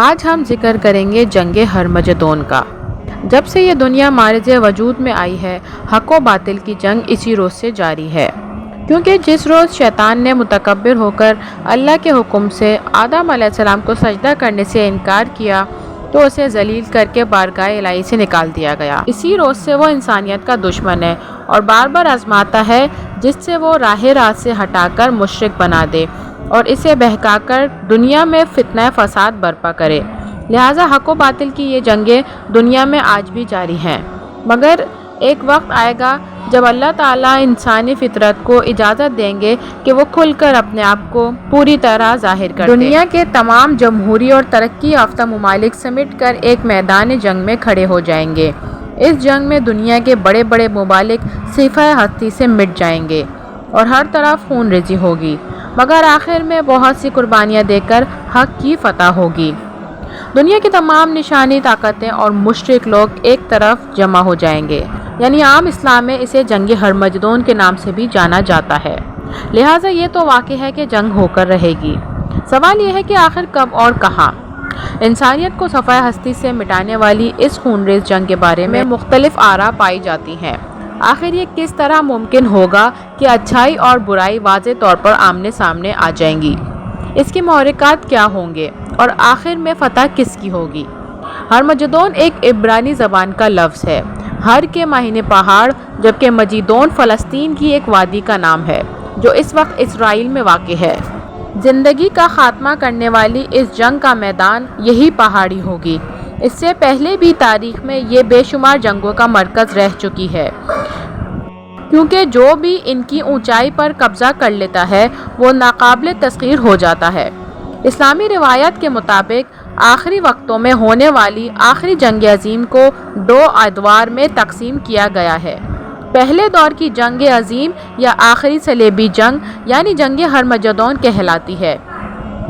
آج ہم ذکر کریں گے جنگ ہرمجدون کا۔ جب سے یہ دنیا معرض وجود میں آئی ہے، حق و باطل کی جنگ اسی روز سے جاری ہے، کیونکہ جس روز شیطان نے متکبر ہو کر اللہ کے حکم سے آدم علیہ السلام کو سجدہ کرنے سے انکار کیا تو اسے ذلیل کر کے بارگاہ الہی سے نکال دیا گیا۔ اسی روز سے وہ انسانیت کا دشمن ہے اور بار بار آزماتا ہے جس سے وہ راہ راست سے ہٹا کر مشرک بنا دے اور اسے بہکا کر دنیا میں فتنہ فساد برپا کرے۔ لہٰذا حق و باطل کی یہ جنگیں دنیا میں آج بھی جاری ہیں، مگر ایک وقت آئے گا جب اللہ تعالیٰ انسانی فطرت کو اجازت دیں گے کہ وہ کھل کر اپنے آپ کو پوری طرح ظاہر کر دے۔ دنیا کے تمام جمہوری اور ترقی یافتہ ممالک سمٹ کر ایک میدان جنگ میں کھڑے ہو جائیں گے۔ اس جنگ میں دنیا کے بڑے بڑے ممالک صفحہ ہستی سے مٹ جائیں گے اور ہر طرف خون ریزی ہوگی، مگر آخر میں بہت سی قربانیاں دے کر حق کی فتح ہوگی۔ دنیا کی تمام نشانی طاقتیں اور مشرک لوگ ایک طرف جمع ہو جائیں گے، یعنی عام اسلام میں اسے جنگ ہرمجدون کے نام سے بھی جانا جاتا ہے۔ لہٰذا یہ تو واقع ہے کہ جنگ ہو کر رہے گی۔ سوال یہ ہے کہ آخر کب اور کہاں؟ انسانیت کو صفحہ ہستی سے مٹانے والی اس خونریز جنگ کے بارے میں مختلف آراء پائی جاتی ہیں۔ آخر یہ کس طرح ممکن ہوگا کہ اچھائی اور برائی واضح طور پر آمنے سامنے آ جائیں گی؟ اس کے محرکات کیا ہوں گے اور آخر میں فتح کس کی ہوگی؟ ہرمجدون ایک عبرانی زبان کا لفظ ہے۔ ہر کے معنی پہاڑ، جبکہ مجیدون فلسطین کی ایک وادی کا نام ہے جو اس وقت اسرائیل میں واقع ہے۔ زندگی کا خاتمہ کرنے والی اس جنگ کا میدان یہی پہاڑی ہوگی۔ اس سے پہلے بھی تاریخ میں یہ بے شمار جنگوں کا مرکز رہ چکی ہے، کیونکہ جو بھی ان کی اونچائی پر قبضہ کر لیتا ہے وہ ناقابل تسخیر ہو جاتا ہے۔ اسلامی روایت کے مطابق آخری وقتوں میں ہونے والی آخری جنگ عظیم کو دو ادوار میں تقسیم کیا گیا ہے۔ پہلے دور کی جنگ عظیم یا آخری صلیبی جنگ یعنی جنگ ہرمجدون کہلاتی ہے،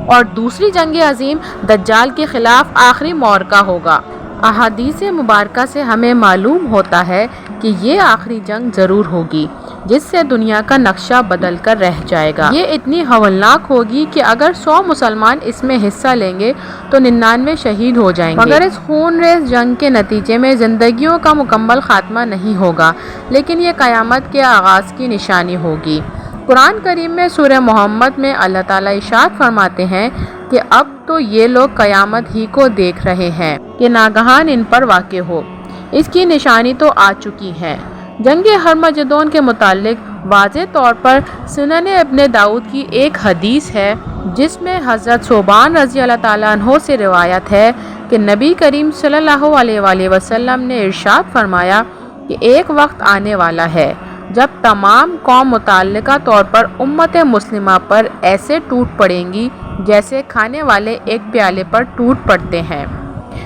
اور دوسری جنگ عظیم دجال کے خلاف آخری معرکہ ہوگا۔ احادیث مبارکہ سے ہمیں معلوم ہوتا ہے کہ یہ آخری جنگ ضرور ہوگی جس سے دنیا کا نقشہ بدل کر رہ جائے گا۔ یہ اتنی ہولناک ہوگی کہ اگر 100 مسلمان اس میں حصہ لیں گے تو 99 شہید ہو جائیں گے۔ مگر اس خون ریز جنگ کے نتیجے میں زندگیوں کا مکمل خاتمہ نہیں ہوگا، لیکن یہ قیامت کے آغاز کی نشانی ہوگی۔ قرآن کریم میں سورہ محمد میں اللہ تعالیٰ ارشاد فرماتے ہیں کہ اب تو یہ لوگ قیامت ہی کو دیکھ رہے ہیں کہ ناگہان ان پر واقع ہو، اس کی نشانی تو آ چکی ہے۔ جنگ ہرمجدون کے متعلق واضح طور پر سنن ابن داؤد کی ایک حدیث ہے جس میں حضرت ثوبان رضی اللہ تعالیٰ عنہ سے روایت ہے کہ نبی کریم صلی اللہ علیہ وآلہ وسلم نے ارشاد فرمایا کہ ایک وقت آنے والا ہے جب تمام قوم متعلقہ طور پر امت مسلمہ پر ایسے ٹوٹ پڑیں گی جیسے کھانے والے ایک پیالے پر ٹوٹ پڑتے ہیں۔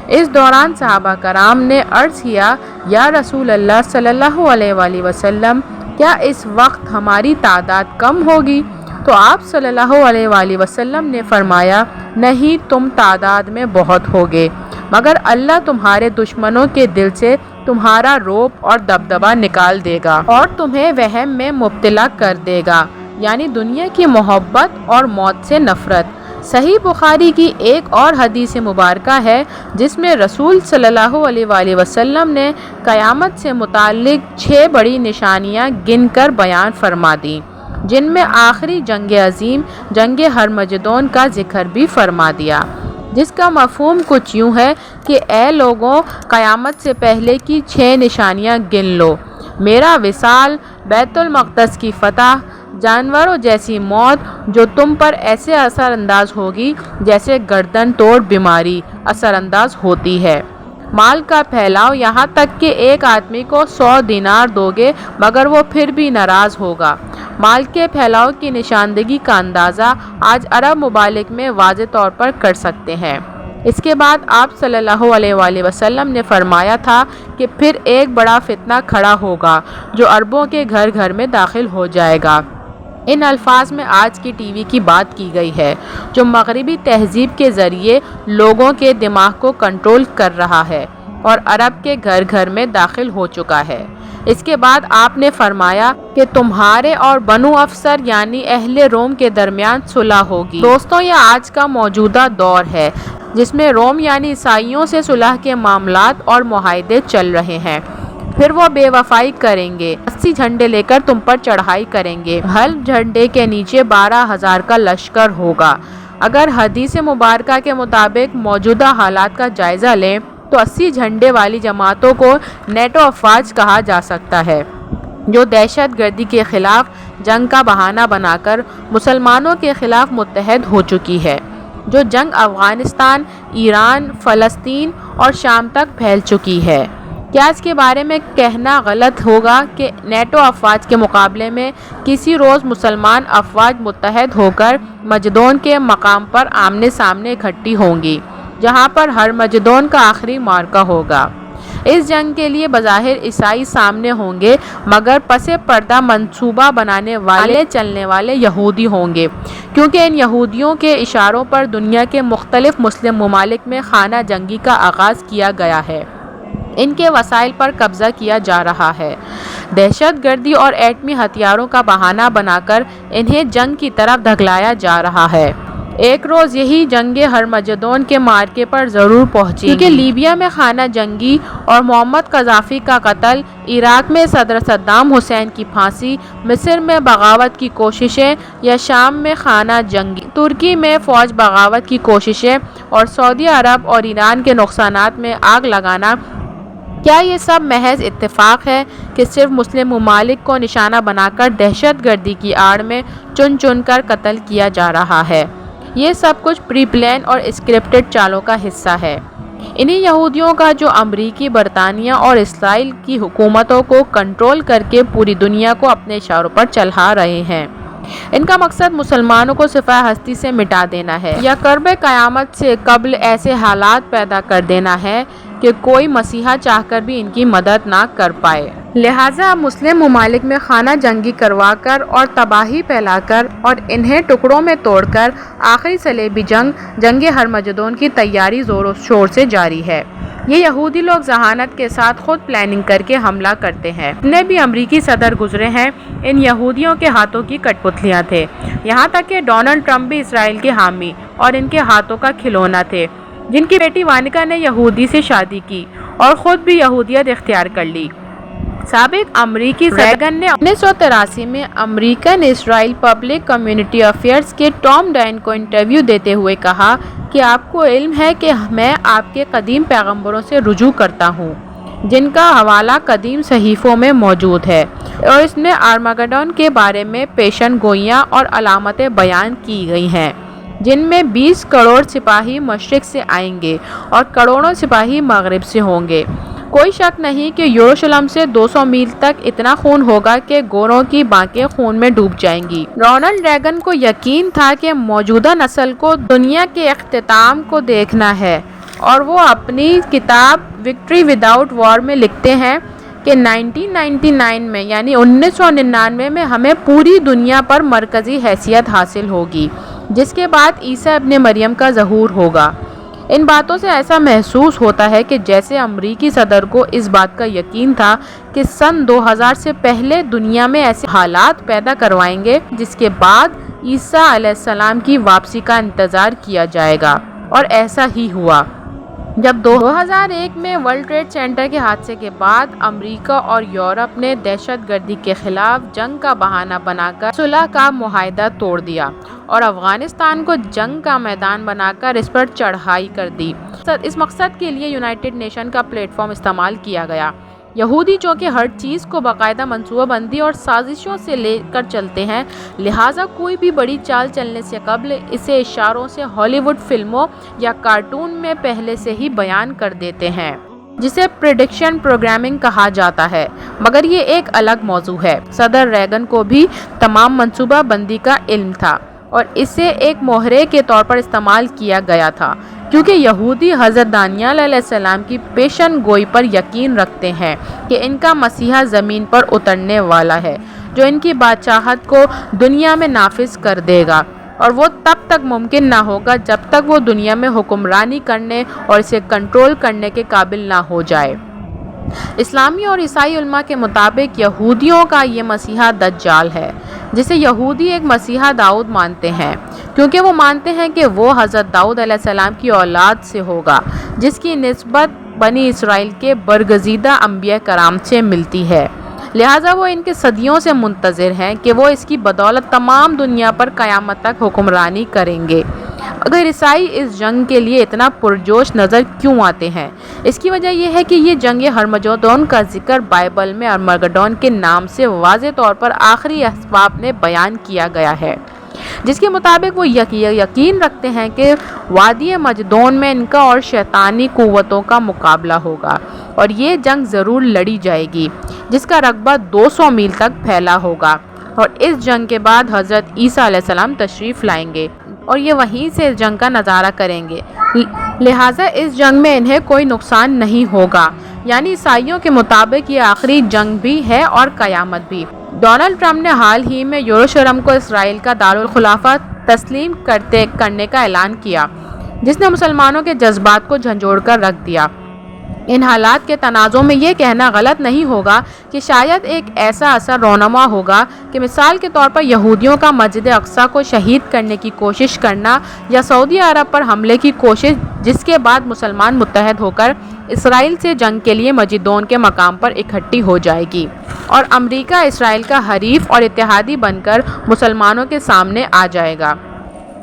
اس دوران صحابہ کرام نے عرض کیا، یا رسول اللہ صلی اللہ علیہ وآلہ وسلم، کیا اس وقت ہماری تعداد کم ہوگی؟ تو آپ صلی اللہ علیہ وآلہ وسلم نے فرمایا، نہیں، تم تعداد میں بہت ہوگے، مگر اللہ تمہارے دشمنوں کے دل سے تمہارا رعب اور دبدبہ نکال دے گا اور تمہیں وہم میں مبتلا کر دے گا، یعنی دنیا کی محبت اور موت سے نفرت۔ صحیح بخاری کی ایک اور حدیث مبارکہ ہے جس میں رسول صلی اللہ علیہ وآلہ وسلم نے قیامت سے متعلق 6 بڑی نشانیاں گن کر بیان فرما دیں، جن میں آخری جنگ عظیم جنگ ہرمجدون کا ذکر بھی فرما دیا، جس کا مفہوم کچھ یوں ہے کہ اے لوگوں، قیامت سے پہلے کی 6 نشانیاں گن لو: میرا وصال، بیت المقدس کی فتح، جانوروں جیسی موت جو تم پر ایسے اثر انداز ہوگی جیسے گردن توڑ بیماری اثر انداز ہوتی ہے، مال کا پھیلاؤ، یہاں تک کہ ایک آدمی کو 100 دینار دو گے مگر وہ پھر بھی ناراض ہوگا۔ مال کے پھیلاؤ کی نشاندہی کا اندازہ آج عرب ممالک میں واضح طور پر کر سکتے ہیں۔ اس کے بعد آپ صلی اللہ علیہ وآلہ وسلم نے فرمایا تھا کہ پھر ایک بڑا فتنہ کھڑا ہوگا جو عربوں کے گھر گھر میں داخل ہو جائے گا۔ ان الفاظ میں آج کی ٹی وی کی بات کی گئی ہے جو مغربی تہذیب کے ذریعے لوگوں کے دماغ کو کنٹرول کر رہا ہے اور عرب کے گھر گھر میں داخل ہو چکا ہے۔ اس کے بعد آپ نے فرمایا کہ تمہارے اور بنو افسر یعنی اہل روم کے درمیان صلح ہوگی۔ دوستوں، یہ آج کا موجودہ دور ہے۔ جس میں روم یعنی عیسائیوں سے صلح کے معاملات اور معاہدے چل رہے ہیں۔ پھر وہ بے وفائی کریں گے، 80 جھنڈے لے کر تم پر چڑھائی کریں گے، ہر جھنڈے کے نیچے 12,000 کا لشکر ہوگا۔ اگر حدیث مبارکہ کے مطابق موجودہ حالات کا جائزہ لیں تو 80 جھنڈے والی جماعتوں کو نیٹو افواج کہا جا سکتا ہے، جو دہشت گردی کے خلاف جنگ کا بہانہ بنا کر مسلمانوں کے خلاف متحد ہو چکی ہے، جو جنگ افغانستان، ایران، فلسطین اور شام تک پھیل چکی ہے۔ کیا اس کے بارے میں کہنا غلط ہوگا کہ نیٹو افواج کے مقابلے میں کسی روز مسلمان افواج متحد ہو کر مجدون کے مقام پر آمنے سامنے اکٹھی ہوں گی، جہاں پر ہر مجدون کا آخری معرکہ ہوگا۔ اس جنگ کے لیے بظاہر عیسائی سامنے ہوں گے، مگر پس پردہ منصوبہ بنانے والے چلنے والے یہودی ہوں گے، کیونکہ ان یہودیوں کے اشاروں پر دنیا کے مختلف مسلم ممالک میں خانہ جنگی کا آغاز کیا گیا ہے، ان کے وسائل پر قبضہ کیا جا رہا ہے، دہشت گردی اور ایٹمی ہتھیاروں کا بہانہ بنا کر انہیں جنگ کی طرف دھکیلا جا رہا ہے۔ ایک روز یہی جنگ ہرمجدون کے معرکے پر ضرور پہنچے گی، کیونکہ لیبیا میں خانہ جنگی اور معمر قذافی کا قتل، عراق میں صدر صدام حسین کی پھانسی، مصر میں بغاوت کی کوششیں یا شام میں خانہ جنگی، ترکی میں فوج بغاوت کی کوششیں اور سعودی عرب اور ایران کے نقصانات میں آگ لگانا، کیا یہ سب محض اتفاق ہے کہ صرف مسلم ممالک کو نشانہ بنا کر دہشت گردی کی آڑ میں چن چن کر قتل کیا جا رہا ہے؟ یہ سب کچھ پری پلان اور اسکرپٹڈ چالوں کا حصہ ہے، انہی یہودیوں کا جو امریکی، برطانیہ اور اسرائیل کی حکومتوں کو کنٹرول کر کے پوری دنیا کو اپنے اشاروں پر چلا رہے ہیں۔ ان کا مقصد مسلمانوں کو صفحہ ہستی سے مٹا دینا ہے یا قرب قیامت سے قبل ایسے حالات پیدا کر دینا ہے کہ کوئی مسیحا چاہ کر بھی ان کی مدد نہ کر پائے۔ لہٰذا اب مسلم ممالک میں خانہ جنگی کروا کر اور تباہی پھیلا کر اور انہیں ٹکڑوں میں توڑ کر آخری صلیبی جنگ ہرمجدون کی تیاری زور و شور سے جاری ہے۔ یہ یہودی لوگ ذہانت کے ساتھ خود پلاننگ کر کے حملہ کرتے ہیں۔ جتنے بھی امریکی صدر گزرے ہیں، ان یہودیوں کے ہاتھوں کی کٹ پتلیاں تھے، یہاں تک کہ ڈونلڈ ٹرمپ بھی اسرائیل کے حامی اور ان کے ہاتھوں کا کھلونا تھے، جن کی بیٹی وانکا نے یہودی سے شادی کی اور خود بھی یہودیت اختیار کر لی۔ سابق امریکی صدر ریگن نے 1983 میں امریکن اسرائیل پبلک کمیونٹی افیئرز کے ٹام ڈائن کو انٹرویو دیتے ہوئے کہا کہ آپ کو علم ہے کہ میں آپ کے قدیم پیغمبروں سے رجوع کرتا ہوں، جن کا حوالہ قدیم صحیفوں میں موجود ہے، اور اس میں آرمگڈون کے بارے میں پیشن گوئیاں اور علامتیں بیان کی گئی ہیں، جن میں 20 کروڑ سپاہی مشرق سے آئیں گے اور کروڑوں سپاہی مغرب سے ہوں گے۔ کوئی شک نہیں کہ یروشلم سے 200 میل تک اتنا خون ہوگا کہ گوروں کی بانکیں خون میں ڈوب جائیں گی۔ رونلڈ ریگن کو یقین تھا کہ موجودہ نسل کو دنیا کے اختتام کو دیکھنا ہے، اور وہ اپنی کتاب وکٹری وداؤٹ وار میں لکھتے ہیں کہ 1999 میں یعنی 1999 میں ہمیں پوری دنیا پر مرکزی حیثیت حاصل ہوگی، جس کے بعد عیسیٰ ابن مریم کا ظہور ہوگا۔ ان باتوں سے ایسا محسوس ہوتا ہے کہ جیسے امریکی صدر کو اس بات کا یقین تھا کہ سن 2000 سے پہلے دنیا میں ایسے حالات پیدا کروائیں گے جس کے بعد عیسیٰ علیہ السلام کی واپسی کا انتظار کیا جائے گا، اور ایسا ہی ہوا۔ جب 2001 میں ورلڈ ٹریڈ سینٹر کے حادثے کے بعد امریکہ اور یورپ نے دہشت گردی کے خلاف جنگ کا بہانہ بنا کر صلح کا معاہدہ توڑ دیا اور افغانستان کو جنگ کا میدان بنا کر اس پر چڑھائی کر دی، اس مقصد کے لیے یونائٹڈ نیشن کا پلیٹ فارم استعمال کیا گیا۔ یہودی چونکہ ہر چیز کو باقاعدہ منصوبہ بندی اور سازشوں سے لے کر چلتے ہیں، لہٰذا کوئی بھی بڑی چال چلنے سے قبل اسے اشاروں سے ہالی ووڈ فلموں یا کارٹون میں پہلے سے ہی بیان کر دیتے ہیں، جسے پریڈکشن پروگرامنگ کہا جاتا ہے۔ مگر یہ ایک الگ موضوع ہے۔ صدر ریگن کو بھی تمام منصوبہ بندی کا علم تھا اور اسے ایک مہرے کے طور پر استعمال کیا گیا تھا، کیونکہ یہودی حضرت دانیال علیہ السلام کی پیشن گوئی پر یقین رکھتے ہیں کہ ان کا مسیحا زمین پر اترنے والا ہے، جو ان کی بادشاہت کو دنیا میں نافذ کر دے گا، اور وہ تب تک ممکن نہ ہوگا جب تک وہ دنیا میں حکمرانی کرنے اور اسے کنٹرول کرنے کے قابل نہ ہو جائے۔ اسلامی اور عیسائی علماء کے مطابق یہودیوں کا یہ مسیحا دجال ہے، جسے یہودی ایک مسیحا داؤد مانتے ہیں، کیونکہ وہ مانتے ہیں کہ وہ حضرت داؤد علیہ السلام کی اولاد سے ہوگا، جس کی نسبت بنی اسرائیل کے برگزیدہ انبیاء کرام سے ملتی ہے۔ لہٰذا وہ ان کے صدیوں سے منتظر ہیں کہ وہ اس کی بدولت تمام دنیا پر قیامت تک حکمرانی کریں گے۔ اگر عیسائی اس جنگ کے لیے اتنا پرجوش نظر کیوں آتے ہیں؟ اس کی وجہ یہ ہے کہ یہ جنگ ہرمجدون کا ذکر بائبل میں ارمگڈون کے نام سے واضح طور پر آخری اسباب میں بیان کیا گیا ہے، جس کے مطابق وہ یقین رکھتے ہیں کہ وادی مجدون میں ان کا اور شیطانی قوتوں کا مقابلہ ہوگا، اور یہ جنگ ضرور لڑی جائے گی، جس کا رقبہ 200 میل تک پھیلا ہوگا، اور اس جنگ کے بعد حضرت عیسیٰ علیہ السلام تشریف لائیں گے اور یہ وہیں سے اس جنگ کا نظارہ کریں گے، لہٰذا اس جنگ میں انہیں کوئی نقصان نہیں ہوگا۔ یعنی عیسائیوں کے مطابق یہ آخری جنگ بھی ہے اور قیامت بھی۔ ڈونلڈ ٹرمپ نے حال ہی میں یروشلم کو اسرائیل کا دارالخلافہ تسلیم کرنے کا اعلان کیا، جس نے مسلمانوں کے جذبات کو جھنجھوڑ کر رکھ دیا۔ ان حالات کے تناظر میں یہ کہنا غلط نہیں ہوگا کہ شاید ایک ایسا اثر رونما ہوگا کہ مثال کے طور پر یہودیوں کا مسجد اقصیٰ کو شہید کرنے کی کوشش کرنا، یا سعودی عرب پر حملے کی کوشش، جس کے بعد مسلمان متحد ہو کر اسرائیل سے جنگ کے لیے مجدون کے مقام پر اکٹھی ہو جائے گی، اور امریکہ اسرائیل کا حریف اور اتحادی بن کر مسلمانوں کے سامنے آ جائے گا،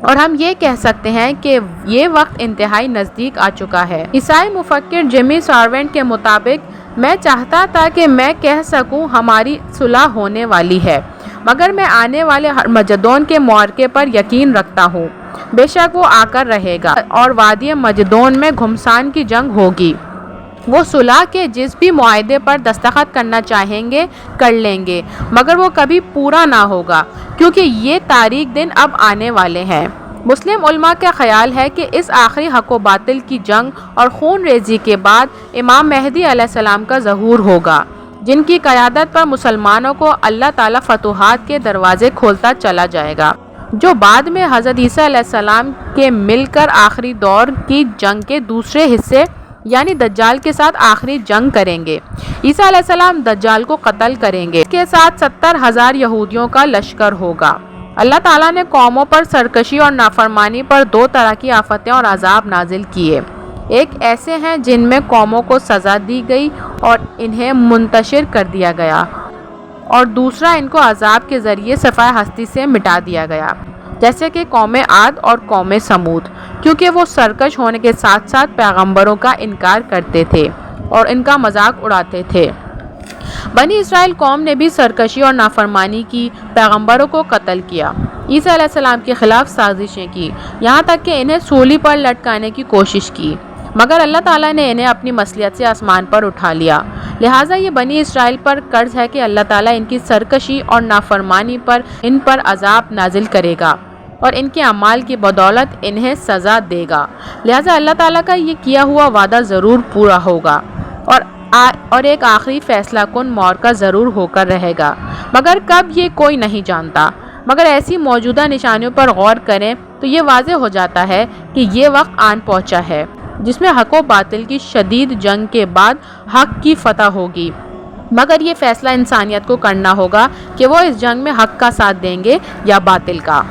اور ہم یہ کہہ سکتے ہیں کہ یہ وقت انتہائی نزدیک آ چکا ہے۔ عیسائی مفکر جیمی ساروینٹ کے مطابق، میں چاہتا تھا کہ میں کہہ سکوں ہماری صلح ہونے والی ہے، مگر میں آنے والے ہرمجدون کے معرکے پر یقین رکھتا ہوں۔ بے شک وہ آ کر رہے گا اور وادی مجدون میں گھمسان کی جنگ ہوگی۔ وہ صلح کے جس بھی معاہدے پر دستخط کرنا چاہیں گے کر لیں گے، مگر وہ کبھی پورا نہ ہوگا، کیونکہ یہ تاریک دن اب آنے والے ہیں۔ مسلم علماء کا خیال ہے کہ اس آخری حق و باطل کی جنگ اور خون ریزی کے بعد امام مہدی علیہ السلام کا ظہور ہوگا، جن کی قیادت پر مسلمانوں کو اللہ تعالیٰ فتوحات کے دروازے کھولتا چلا جائے گا، جو بعد میں حضرت عیسیٰ علیہ السلام کے مل کر آخری دور کی جنگ کے دوسرے حصے یعنی دجال کے ساتھ آخری جنگ کریں گے۔ عیسیٰ علیہ السلام دجال کو قتل کریں گے، اس کے ساتھ 70,000 یہودیوں کا لشکر ہوگا۔ اللہ تعالیٰ نے قوموں پر سرکشی اور نافرمانی پر 2 طرح کی آفتیں اور عذاب نازل کیے، ایک ایسے ہیں جن میں قوموں کو سزا دی گئی اور انہیں منتشر کر دیا گیا، اور دوسرا ان کو عذاب کے ذریعے صفحہ ہستی سے مٹا دیا گیا، جیسے کہ قوم عاد اور قوم سمود، کیونکہ وہ سرکش ہونے کے ساتھ ساتھ پیغمبروں کا انکار کرتے تھے اور ان کا مذاق اڑاتے تھے۔ بنی اسرائیل قوم نے بھی سرکشی اور نافرمانی کی، پیغمبروں کو قتل کیا، عیسیٰ علیہ السلام کے خلاف سازشیں کی، یہاں تک کہ انہیں سولی پر لٹکانے کی کوشش کی، مگر اللہ تعالیٰ نے انہیں اپنی مصلحت سے آسمان پر اٹھا لیا۔ لہٰذا یہ بنی اسرائیل پر قرض ہے کہ اللہ تعالیٰ ان کی سرکشی اور نافرمانی پر ان پر عذاب نازل کرے گا اور ان کے اعمال کی بدولت انہیں سزا دے گا۔ لہٰذا اللہ تعالیٰ کا یہ کیا ہوا وعدہ ضرور پورا ہوگا، اور ایک آخری فیصلہ کن معرکہ ضرور ہو کر رہے گا، مگر کب یہ کوئی نہیں جانتا۔ مگر ایسی موجودہ نشانیوں پر غور کریں تو یہ واضح ہو جاتا ہے کہ یہ وقت آن پہنچا ہے جس میں حق و باطل کی شدید جنگ کے بعد حق کی فتح ہوگی، مگر یہ فیصلہ انسانیت کو کرنا ہوگا کہ وہ اس جنگ میں حق کا ساتھ دیں گے یا باطل کا۔